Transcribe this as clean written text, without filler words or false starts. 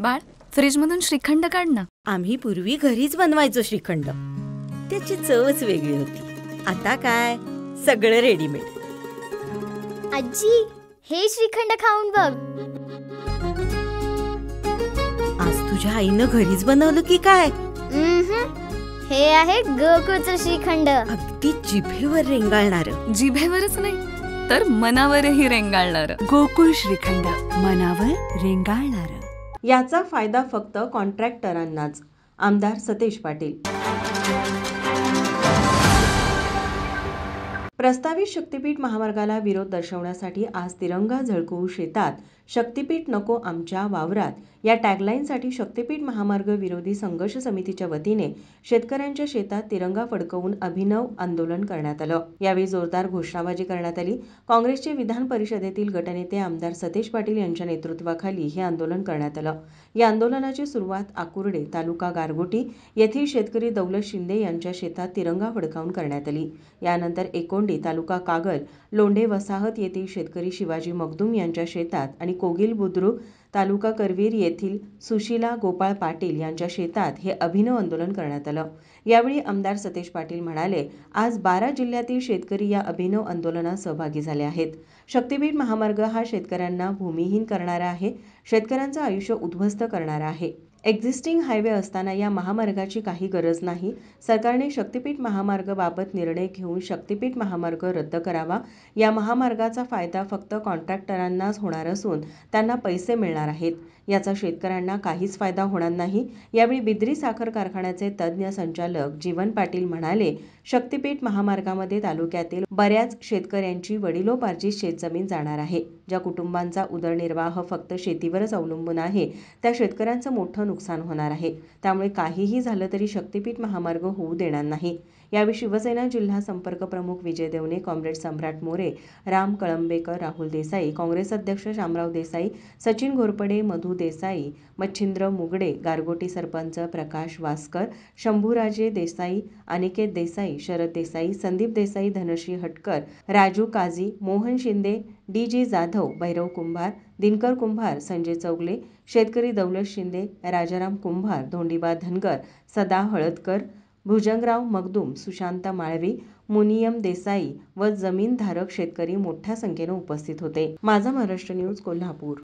बाळ, फ्रीजमधून श्रीखंड काढ ना. आम्ही पूर्वी घरीच बनवायचो श्रीखंड. त्याची चवच वेगळी होती. आता काय सगळं रेडीमेड. आजी, हे श्रीखंड खाऊन बघ. आज तुझ्या आईनं घरीच बनवलं की काय? हे आहे गोकुळचं श्रीखंड. अगदी जिभेवर रेंगाळणार. जिभेवरच नाही तर मनावरही रेंगाळणार. गोकुळ श्रीखंड, मनावर रेंगाळणार. याचा फायदा फक्त कॉन्ट्रॅक्टरांनाच. आमदार सतेज पाटील. प्रस्तावित शक्तीपीठ महामार्गाला विरोध दर्शवण्यासाठी आज तिरंगा झळकवू शेतात, शक्तीपीठ नको आमच्या वावरात या टॅगलाईनसाठी शक्तीपीठ महामार्ग विरोधी संघर्ष समितीच्या वतीने शेतकऱ्यांच्या शेतात तिरंगा फडकवून अभिनव आंदोलन करण्यात आलं. यावेळी जोरदार घोषणाबाजी करण्यात आली. काँग्रेसचे विधान परिषदेतील गटनेते आमदार सतेज पाटील यांच्या नेतृत्वाखाली हे आंदोलन करण्यात आलं. या आंदोलनाची सुरुवात आकुर्डे तालुका गारगोटी येथील शेतकरी दौलत शिंदे यांच्या शेतात तिरंगा फडकावून करण्यात आली. यानंतर एकोंडी तालुका कागल लोंढे वसाहत येथील शेतकरी शिवाजी मगदूम यांच्या शेतात आणि कोगिल बुद्रुक तालुका करवीर येथील सुशीला गोपाळ पाटील यांच्या शेतात हे अभिनव आंदोलन करण्यात आलं. यावेळी आमदार सतेज पाटील म्हणाले, आज 12 जिल्ह्यातील शेतकरी या अभिनव आंदोलनात सहभागी झाले आहेत. शक्तीपीठ महामार्ग हा शेतकऱ्यांना भूमिहीन करणारा आहे, शेतकऱ्यांचं आयुष्य उद्ध्वस्त करणारा आहे. एक्झिस्टिंग हायवे असताना या महामार्गाची काही गरज नाही. सरकारने शक्तीपीठ महामार्गाबाबत निर्णय घेऊन शक्तीपीठ महामार्ग रद्द करावा. या महामार्गाचा फायदा फक्त कॉन्ट्रॅक्टरांनाच होणार असून त्यांना पैसे मिळणार आहेत. याचा शेतकऱ्यांना काहीच फायदा होणार नाही. यावेळी बिद्री साखर कारखान्याचे तज्ज्ञ संचालक जीवन पाटील म्हणाले, शक्तीपीठ महामार्गामध्ये तालुक्यातील बऱ्याच शेतकऱ्यांची वडिलोपार्जित शेतजमीन जाणार आहे. ज्या कुटुंबांचा उदरनिर्वाह फक्त शेतीवरच अवलंबून आहे त्या शेतकऱ्यांचं मोठं नुकसान होणार आहे. त्यामुळे काहीही झालं तरी शक्तीपीठ महामार्ग होऊ देणार नाही. यावेळी शिवसेना जिल्हा संपर्क प्रमुख विजय देवणे, कॉम्रेड सम्राट मोरे, राम कळंबेकर, राहुल देसाई, काँग्रेस अध्यक्ष शामराव देसाई, सचिन घोरपडे, मधु देसाई, मच्छिंद्र मुगडे, गारगोटी सरपंच प्रकाश वासकर, शंभूराजे देसाई, अनिकेत देसाई, शरद देसाई, संदीप देसाई, धनश्री हटकर, राजू काझी, मोहन शिंदे, डी.जी. जाधव, भैरव कुंभार, दिनकर कुंभार, संजय चौगले, शेतकरी दौलत शिंदे, राजाराम कुंभार, धोंडीबा धनगर, सदा हळदकर, भुजंगराव मगदूम, सुशांत माळवी, मुनियम देसाई व जमीनधारक शेतकरी मोठ्या संख्येने उपस्थित होते. माझा महाराष्ट्र न्यूज, कोल्हापूर.